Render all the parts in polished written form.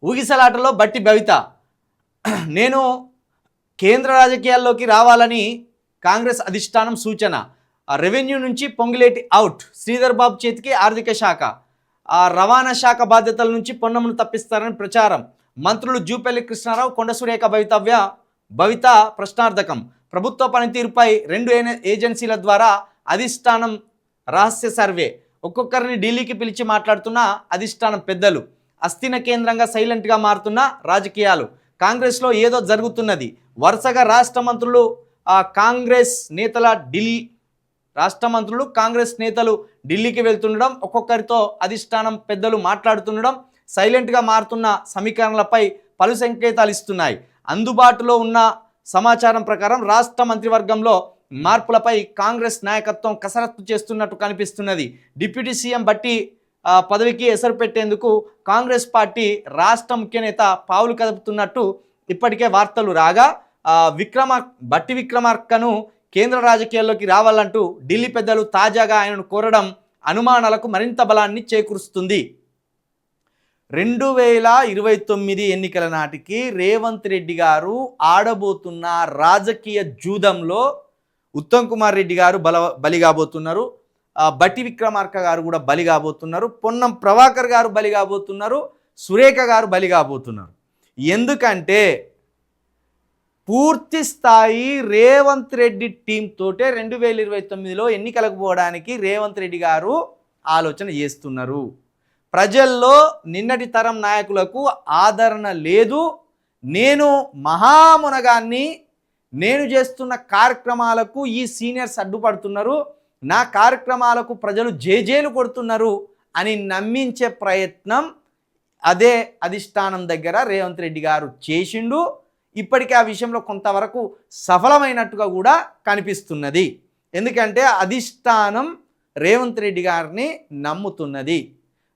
ఊగిసలాటలో బట్టి భవిత నేను కేంద్ర రాజకీయాల్లోకి రావాలని కాంగ్రెస్ అధిష్టానం సూచన. రెవెన్యూ నుంచి పొంగిలేటి అవుట్, శ్రీధర్ బాబు చేతికి ఆర్థిక శాఖ, రవాణా శాఖ బాధ్యతల నుంచి పొన్నమును తప్పిస్తారని ప్రచారం. మంత్రులు జూపల్లి కృష్ణారావు, కొండ సురేఖ భవిత ప్రశ్నార్థకం. ప్రభుత్వ పనితీరుపై 2 ఏజెన్సీల ద్వారా అధిష్టానం రహస్య సర్వే. ఒక్కొక్కరిని ఢిల్లీకి పిలిచి మాట్లాడుతున్న అధిష్టానం పెద్దలు. అస్థిన కేంద్రంగా సైలెంట్గా మారుతున్న రాజకీయాలు. కాంగ్రెస్లో ఏదో జరుగుతున్నది. వరుసగా రాష్ట్ర మంత్రులు కాంగ్రెస్ నేతలు ఢిల్లీకి వెళ్తుండడం, ఒక్కొక్కరితో అధిష్టానం పెద్దలు మాట్లాడుతుండడం సైలెంట్గా మారుతున్న సమీకరణలపై పలు సంకేతాలు ఇస్తున్నాయి. అందుబాటులో ఉన్న సమాచారం ప్రకారం రాష్ట్ర మంత్రివర్గంలో మార్పులపై కాంగ్రెస్ నాయకత్వం కసరత్తు చేస్తున్నట్టు కనిపిస్తున్నది. డిప్యూటీ సీఎం బట్టి పదవికి ఎసరు పెట్టేందుకు కాంగ్రెస్ పార్టీ రాష్ట్ర ముఖ్య నేత పావులు కదుపుతున్నట్టు ఇప్పటికే వార్తలు రాగా, బట్టి విక్రమార్కను కేంద్ర రాజకీయాల్లోకి రావాలంటూ ఢిల్లీ పెద్దలు తాజాగా ఆయనను కోరడం అనుమానాలకు మరింత బలాన్ని చేకూరుస్తుంది. 2029 ఎన్నికల నాటికి రేవంత్ రెడ్డి గారు ఆడబోతున్న రాజకీయ జూదంలో ఉత్తమ్ కుమార్ రెడ్డి గారు బలి కాబోతున్నారు, బట్టి విక్రమార్క గారు కూడా బలి కాబోతున్నారు, పొన్నం ప్రభాకర్ గారు బలి కాబోతున్నారు, సురేఖ గారు బలి కాబోతున్నారు. ఎందుకంటే పూర్తి స్థాయి రేవంత్ రెడ్డి టీం తోటే 2029లో ఎన్నికలకు పోవడానికి రేవంత్ రెడ్డి గారు ఆలోచన చేస్తున్నారు. ప్రజల్లో నిన్నటి తరం నాయకులకు ఆదరణ లేదు. నేను మహామునగాన్ని, నేను చేస్తున్న కార్యక్రమాలకు ఈ సీనియర్స్ అడ్డుపడుతున్నారు, నా కార్యక్రమాలకు ప్రజలు జేజేలు కొడుతున్నారు అని నమ్మించే ప్రయత్నం అదే అధిష్టానం దగ్గర రేవంత్ రెడ్డి గారు చేసిండు. ఇప్పటికే ఆ విషయంలో కొంతవరకు సఫలమైనట్టుగా కూడా కనిపిస్తున్నది. ఎందుకంటే అధిష్టానం రేవంత్ రెడ్డి గారిని నమ్ముతున్నది.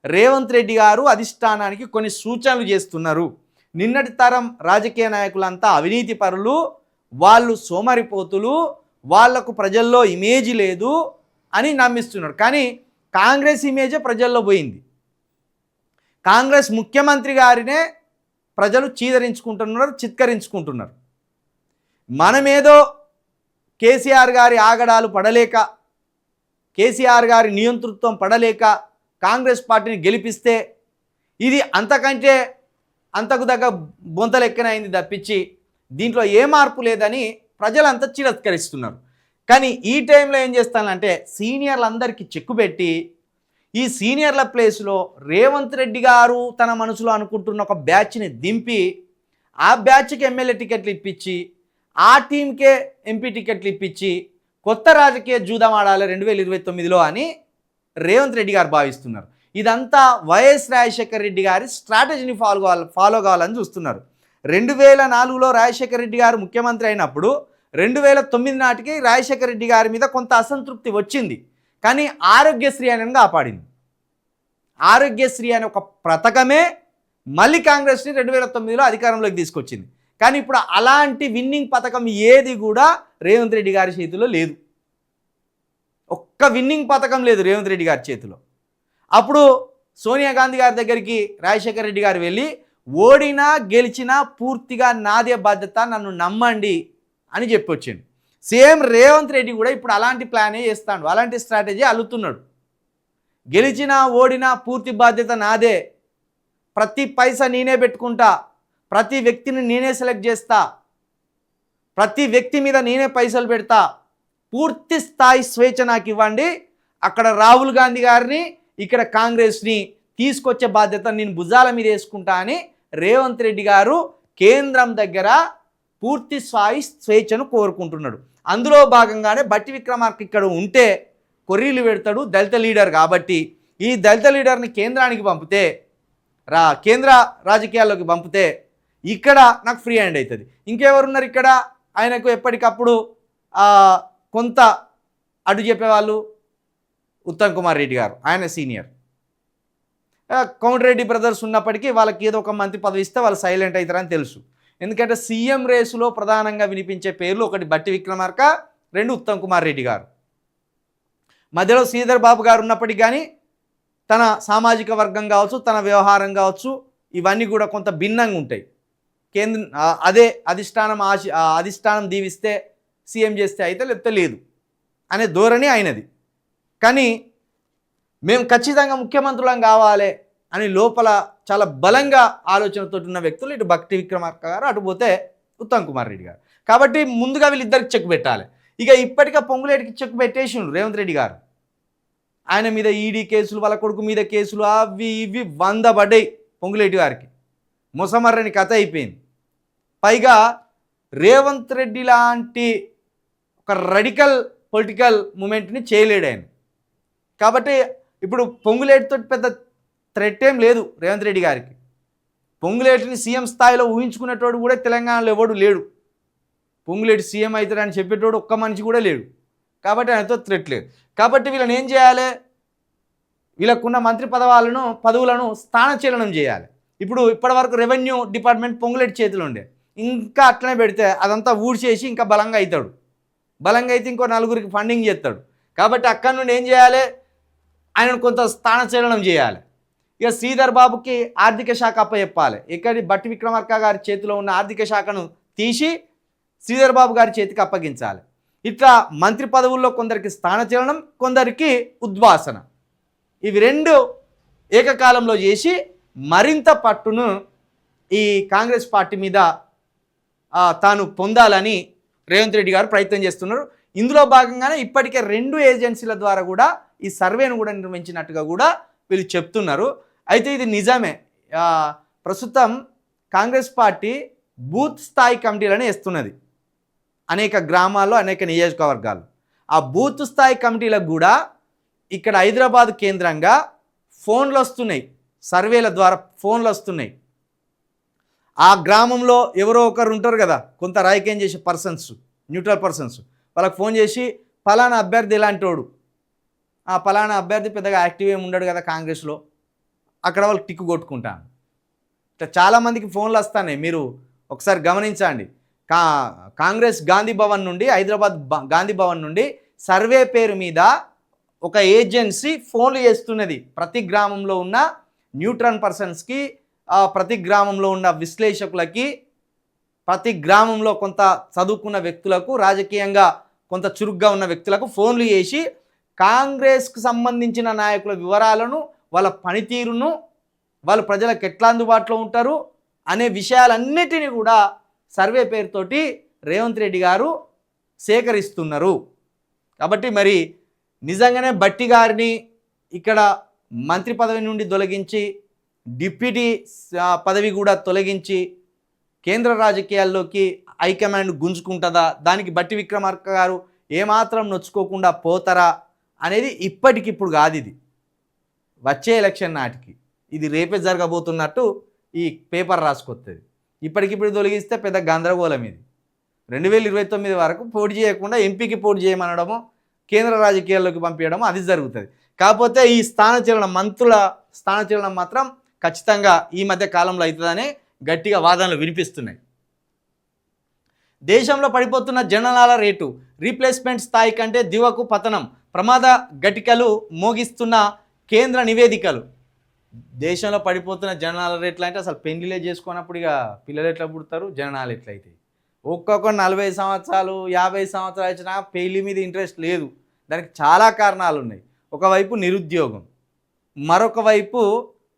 రేవంత్ రెడ్డి గారు అధిష్టానానికి కొన్ని సూచనలు చేస్తున్నారు. నిన్నటి తరం రాజకీయ నాయకులంతా అవినీతి పరులు, వాళ్ళు సోమరిపోతులు, వాళ్లకు ప్రజల్లో ఇమేజ్ లేదు అని నమ్మిస్తున్నారు. కానీ కాంగ్రెస్ ఇమేజే ప్రజల్లో పోయింది. కాంగ్రెస్ ముఖ్యమంత్రి గారినే ప్రజలు చీదరించుకుంటున్నారు, చిత్కరించుకుంటున్నారు. మనమేదో కేసీఆర్ గారి ఆగడాలు పడలేక, కేసీఆర్ గారి నియంతృత్వం పడలేక కాంగ్రెస్ పార్టీని గెలిపిస్తే ఇది అంతకు దగ్గర బొంతలెక్కనైంది తప్పించి దీంట్లో ఏ మార్పు లేదని ప్రజలంతా చిరస్కరిస్తున్నారు. కానీ ఈ టైంలో ఏం చేస్తానంటే సీనియర్లందరికీ చెక్కు పెట్టి, ఈ సీనియర్ల ప్లేస్లో రేవంత్ రెడ్డి గారు తన మనసులో అనుకుంటున్న ఒక బ్యాచ్ని దింపి, ఆ బ్యాచ్కి ఎమ్మెల్యే టికెట్లు ఇప్పించి, ఆ టీంకే ఎంపీ టికెట్లు ఇప్పించి కొత్త రాజకీయ జూదం ఆడాలి 2029లో అని రేవంత్ రెడ్డి గారు భావిస్తున్నారు. ఇదంతా వైఎస్ రాజశేఖర రెడ్డి గారి స్ట్రాటజీని ఫాలో కావాలని చూస్తున్నారు. 2004లో రాజశేఖర రెడ్డి గారు ముఖ్యమంత్రి అయినప్పుడు 2009 నాటికి రాజశేఖర రెడ్డి గారి మీద కొంత అసంతృప్తి వచ్చింది. కానీ ఆరోగ్యశ్రీ అని కాపాడింది. ఆరోగ్యశ్రీ అనే ఒక పథకమే మళ్ళీ కాంగ్రెస్ని 2009లో అధికారంలోకి తీసుకొచ్చింది. కానీ ఇప్పుడు అలాంటి విన్నింగ్ పథకం ఏది కూడా రేవంత్ రెడ్డి గారి చేతిలో లేదు. ఒక్క విన్నింగ్ పథకం లేదు రేవంత్ రెడ్డి గారి చేతిలో. అప్పుడు సోనియా గాంధీ గారి దగ్గరికి రాజశేఖర రెడ్డి గారు వెళ్ళి, ఓడినా గెలిచినా పూర్తిగా నాదే బాధ్యత, నన్ను నమ్మండి అని చెప్పొచ్చిండు. సేమ్ రేవంత్ రెడ్డి కూడా ఇప్పుడు అలాంటి ప్లానే చేస్తాడు, అలాంటి స్ట్రాటజీ అల్లుతున్నాడు. గెలిచినా ఓడినా పూర్తి బాధ్యత నాదే, ప్రతి పైసా నేనే పెట్టుకుంటా, ప్రతి వ్యక్తిని నేనే సెలెక్ట్ చేస్తా, ప్రతి వ్యక్తి మీద నేనే పైసలు పెడతా, పూర్తి స్థాయి స్వేచ్ఛ నాకు ఇవ్వండి, అక్కడ రాహుల్ గాంధీ గారిని ఇక్కడ కాంగ్రెస్ని తీసుకొచ్చే బాధ్యత నేను భుజాల మీద వేసుకుంటా అని రేవంత్ రెడ్డి గారు కేంద్రం దగ్గర పూర్తి స్థాయి స్వేచ్ఛను కోరుకుంటున్నాడు. అందులో భాగంగానే బట్టి విక్రమార్క ఇక్కడ ఉంటే కొర్రీలు పెడతాడు, దళిత లీడర్ కాబట్టి. ఈ దళిత లీడర్ని కేంద్రానికి పంపితే, కేంద్ర రాజకీయాల్లోకి పంపితే ఇక్కడ నాకు ఫ్రీ హ్యాండ్ అవుతుంది. ఇంకెవరున్నారు ఇక్కడ ఆయనకు ఎప్పటికప్పుడు కొంత అడ్డు చెప్పేవాళ్ళు? ఉత్తమ్ కుమార్ రెడ్డి గారు, ఆయన సీనియర్. కోమటిరెడ్డి బ్రదర్స్ ఉన్నప్పటికీ వాళ్ళకి ఏదో ఒక మంత్రి పదవి ఇస్తే వాళ్ళు సైలెంట్ అవుతారని తెలుసు. ఎందుకంటే సీఎం రేసులో ప్రధానంగా వినిపించే పేర్లు ఒకటి బట్టి విక్రమార్క, 2 ఉత్తమ్ కుమార్ రెడ్డి గారు. మధ్యలో శ్రీధర్ బాబు గారు ఉన్నప్పటికీ కానీ తన సామాజిక వర్గం కావచ్చు, తన వ్యవహారం కావచ్చు, ఇవన్నీ కూడా కొంత భిన్నంగా ఉంటాయి. అదే అధిష్టానం దీవిస్తే సీఎం చేస్తే అయితే లేకపోతే లేదు అనే ధోరణి అయినది. కానీ మేము ఖచ్చితంగా ముఖ్యమంత్రులం కావాలి అని లోపల చాలా బలంగా ఆలోచనతో ఉన్న వ్యక్తులు ఇటు భట్టి విక్రమార్క గారు, అటు పోతే ఉత్తమ్ కుమార్ రెడ్డి గారు. కాబట్టి ముందుగా వీళ్ళిద్దరికి చెక్ పెట్టాలి. ఇక ఇప్పటికే పొంగులేటికి చెక్ పెట్టేసిండు రేవంత్ రెడ్డి గారు. ఆయన మీద ఈడీ కేసులు, వాళ్ళ కొడుకు మీద కేసులు, అవి ఇవి 100 పడ్డాయి పొంగులేటి గారికి. మొసమర్రని కథ అయిపోయింది. పైగా రేవంత్ రెడ్డి లాంటి ఒక రాడికల్ పొలిటికల్ మూమెంట్ని చేయలేడు ఆయన. కాబట్టి ఇప్పుడు పొంగులేటితో పెద్ద థ్రెట్ ఏం లేదు రేవంత్ రెడ్డి గారికి. పొంగులేటిని సీఎం స్థాయిలో ఊహించుకునేటోడు కూడా తెలంగాణలో ఎవడు లేడు. పొంగులేటి సీఎం అవుతాడని చెప్పేటోడు ఒక్క మనిషి కూడా లేడు. కాబట్టి ఆయనతో థ్రెట్ లేదు. కాబట్టి వీళ్ళని ఏం చేయాలి? వీళ్ళకున్న మంత్రి పదవులను స్థానచలనం చేయాలి. ఇప్పుడు ఇప్పటివరకు రెవెన్యూ డిపార్ట్మెంట్ పొంగులేటి చేతిలో ఉండే, ఇంకా అట్లనే పెడితే అదంతా ఊడ్చేసి ఇంకా బలంగా అవుతాడు. బలంగా అయితే ఇంకో 4గురికి ఫండింగ్ చేస్తాడు. కాబట్టి అక్కడి నుండి ఏం చేయాలి? ఆయనను కొంత స్థానచలనం చేయాలి. ఇక శ్రీధర్ బాబుకి ఆర్థిక శాఖ అప్పచెప్పాలి. ఇక్కడి భట్టి విక్రమార్క గారి చేతిలో ఉన్న ఆర్థిక శాఖను తీసి శ్రీధర్ బాబు గారి చేతికి అప్పగించాలి. ఇట్లా మంత్రి పదవుల్లో కొందరికి స్థానచలనం, కొందరికి ఉద్వాసన, ఇవి రెండు ఏకకాలంలో చేసి మరింత పట్టును ఈ కాంగ్రెస్ పార్టీ మీద తాను పొందాలని రేవంత్ రెడ్డి గారు ప్రయత్నం చేస్తున్నారు. ఇందులో భాగంగానే ఇప్పటికే 2 ఏజెన్సీల ద్వారా కూడా ఈ సర్వేను కూడా నిర్వహించినట్టుగా కూడా వీళ్ళు చెప్తున్నారు. అయితే ఇది నిజమే. ప్రస్తుతం కాంగ్రెస్ పార్టీ బూత్ స్థాయి కమిటీలను వేస్తున్నది అనేక గ్రామాల్లో, అనేక నియోజకవర్గాలు. ఆ బూత్ స్థాయి కమిటీలకు కూడా ఇక్కడ హైదరాబాద్ కేంద్రంగా ఫోన్లు వస్తున్నాయి, సర్వేల ద్వారా ఫోన్లు వస్తున్నాయి. ఆ గ్రామంలో ఎవరో ఒకరు ఉంటారు కదా, కొంత రాజకీయం చేసే పర్సన్స్, న్యూట్రల్ పర్సన్స్, వాళ్ళకి ఫోన్ చేసి ఫలానా అభ్యర్థి ఇలాంటోడు, ఆ ఫలానా అభ్యర్థి పెద్దగా యాక్టివ్ ఏమి ఉండడు కదా కాంగ్రెస్లో, అక్కడ వాళ్ళు టిక్కు కొట్టుకుంటాను. ఇట్లా చాలామందికి ఫోన్లు వస్తున్నాయి. మీరు ఒకసారి గమనించండి. కాంగ్రెస్ గాంధీ భవన్ నుండి, హైదరాబాద్ గాంధీ భవన్ నుండి సర్వే పేరు మీద ఒక ఏజెన్సీ ఫోన్లు చేస్తున్నది ప్రతి గ్రామంలో ఉన్న న్యూట్రల్ పర్సన్స్కి, ప్రతి గ్రామంలో ఉన్న విశ్లేషకులకి, ప్రతి గ్రామంలో కొంత చదువుకున్న వ్యక్తులకు, రాజకీయంగా కొంత చురుగ్గా ఉన్న వ్యక్తులకు ఫోన్లు చేసి కాంగ్రెస్కు సంబంధించిన నాయకుల వివరాలను, వాళ్ళ పనితీరును, వాళ్ళు ప్రజలకు ఎట్లా అందుబాటులో ఉంటారు అనే విషయాలన్నిటినీ కూడా సర్వే పేరుతోటి రేవంత్ రెడ్డి గారు సేకరిస్తున్నారు. కాబట్టి మరి నిజంగానే భట్టి గారిని ఇక్కడ మంత్రి పదవి నుండి తొలగించి, డిప్యూటీ పదవి కూడా తొలగించి కేంద్ర రాజకీయాల్లోకి హైకమాండ్ గుంజుకుంటుందా, దానికి భట్టి విక్రమార్క గారు ఏమాత్రం నొచ్చుకోకుండా పోతారా అనేది ఇప్పటికిప్పుడు కాదు, ఇది వచ్చే ఎలక్షన్ నాటికి, ఇది రేపే జరగబోతున్నట్టు ఈ పేపర్ రాసుకొస్తుంది. ఇప్పటికిప్పుడు తొలగిస్తే పెద్ద గందరగోళం ఇది. 2029 వరకు పోటీ చేయకుండా ఎంపీకి పోటీ చేయమనడము, కేంద్ర రాజకీయాల్లోకి పంపించడము అది జరుగుతుంది. కాకపోతే ఈ స్థానచలనం, మంత్రుల స్థానచలనం మాత్రం ఖచ్చితంగా ఈ మధ్య కాలంలో అవుతుందని గట్టిగా వాదనలు వినిపిస్తున్నాయి. దేశంలో పడిపోతున్న జననాల రేటు, రీప్లేస్మెంట్ స్థాయి కంటే దివకు పతనం, ప్రమాద ఘటికలు మోగిస్తున్న కేంద్ర నివేదికలు. దేశంలో పడిపోతున్న జననాల రేట్లు అంటే అసలు పెళ్లిలే చేసుకున్నప్పుడు ఇక పిల్లలు ఎట్లా పుడతారు, జననాలు ఎట్లయితాయి. ఒక్కొక్క 40 సంవత్సరాలు 50 సంవత్సరాలు వచ్చినా పెళ్లి మీద ఇంట్రెస్ట్ లేదు. దానికి చాలా కారణాలు ఉన్నాయి. ఒకవైపు నిరుద్యోగం, మరొక వైపు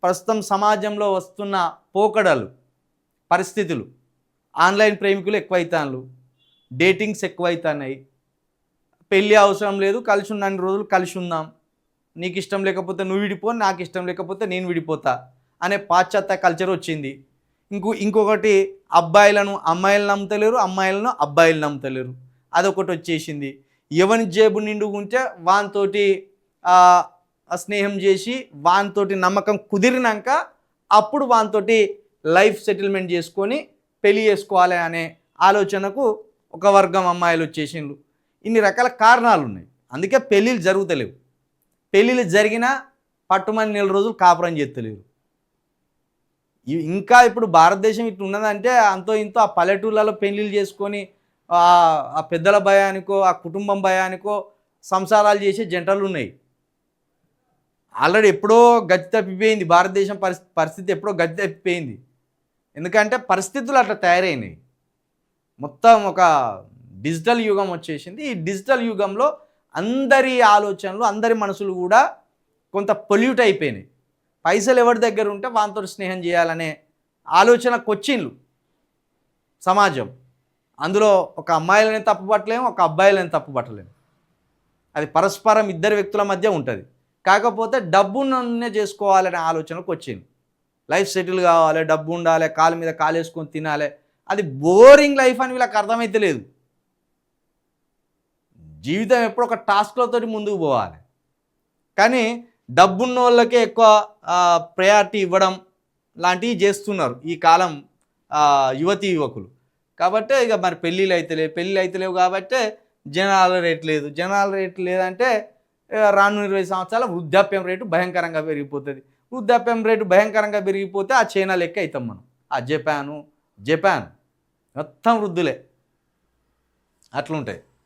ప్రస్తుతం సమాజంలో వస్తున్న పోకడలు, పరిస్థితులు, ఆన్లైన్ ప్రేమికులు ఎక్కువైతాను, డేటింగ్స్ ఎక్కువైతున్నాయి, పెళ్ళి అవసరం లేదు, కలిసి ఉన్న రోజులు కలిసి ఉందాం, నీకు ఇష్టం లేకపోతే నువ్వు విడిపో, నాకు ఇష్టం లేకపోతే నేను విడిపోతా అనే పాశ్చాత్య కల్చర్ వచ్చింది. ఇంకొకటి అబ్బాయిలను అమ్మాయిలు నమ్ముతలేరు, అమ్మాయిలను అబ్బాయిలు నమ్ముతలేరు, అదొకటి వచ్చేసింది. ఎవరి జేబు నిండుకుంటే వానితోటి స్నేహం చేసి వానితోటి నమ్మకం కుదిరినాక అప్పుడు వానితోటి లైఫ్ సెటిల్మెంట్ చేసుకొని పెళ్లి చేసుకోవాలి అనే ఆలోచనకు ఒక వర్గం అమ్మాయిలు వచ్చేసిండ్రు. ఇన్ని రకాల కారణాలు ఉన్నాయి, అందుకే పెళ్ళిళ్ళు జరుగుతలేవు. పెళ్ళిళ్ళు జరిగినా పట్టుమని 4 రోజులు కాపురం చేస్తలేరు. ఇంకా ఇప్పుడు భారతదేశం ఇట్లా ఉన్నదంటే అంతో ఇంతో ఆ పల్లెటూళ్ళలో పెళ్ళిళ్ళు చేసుకొని ఆ పెద్దల భయానికో, ఆ కుటుంబం భయానికో సంసారాలు చేసే జంటలు ఉన్నాయి. ఆల్రెడీ ఎప్పుడో గతి తప్పిపోయింది భారతదేశం పరిస్థితి ఎప్పుడో గతి తప్పిపోయింది. ఎందుకంటే పరిస్థితులు అట్లా తయారైనాయి. మొత్తం ఒక డిజిటల్ యుగం వచ్చేసింది. ఈ డిజిటల్ యుగంలో అందరి ఆలోచనలు అందరి మనసులు కూడా కొంత పొల్యూట్ అయిపోయినాయి. పైసలు ఎవరి దగ్గర ఉంటే వానితో స్నేహం చేయాలనే ఆలోచనకు వచ్చిండ్రు సమాజం. అందులో ఒక అమ్మాయిలని తప్పు పట్టలేము, ఒక అబ్బాయిలని తప్పు పట్టలేము. అది పరస్పరం ఇద్దరు వ్యక్తుల మధ్య ఉంటుంది. కాకపోతే డబ్బునే చేసుకోవాలనే ఆలోచనకు వచ్చింది. లైఫ్ సెటిల్ కావాలి, డబ్బు ఉండాలి, కాలు మీద కాలేసుకొని తినాలి. అది బోరింగ్ లైఫ్ అని వీళ్ళకి అర్థమైతే లేదు. జీవితం ఎప్పుడు ఒక టాస్క్లతో ముందుకు పోవాలి. కానీ డబ్బున్న వాళ్ళకే ఎక్కువ ప్రయారిటీ ఇవ్వడం లాంటివి చేస్తున్నారు ఈ కాలం యువతీ యువకులు. కాబట్టి ఇక మరి పెళ్ళిళ్ళు అయితలేవు కాబట్టి జనాల రేట్ లేదంటే రాను 20 సంవత్సరాల వృద్ధాప్యం రేటు భయంకరంగా పెరిగిపోతుంది. వృద్ధాప్యం రేటు భయంకరంగా పెరిగిపోతే ఆ చైనా లెక్క అవుతాం మనం. ఆ జపాన్ మొత్తం వృద్ధులే అట్లుంటాయి.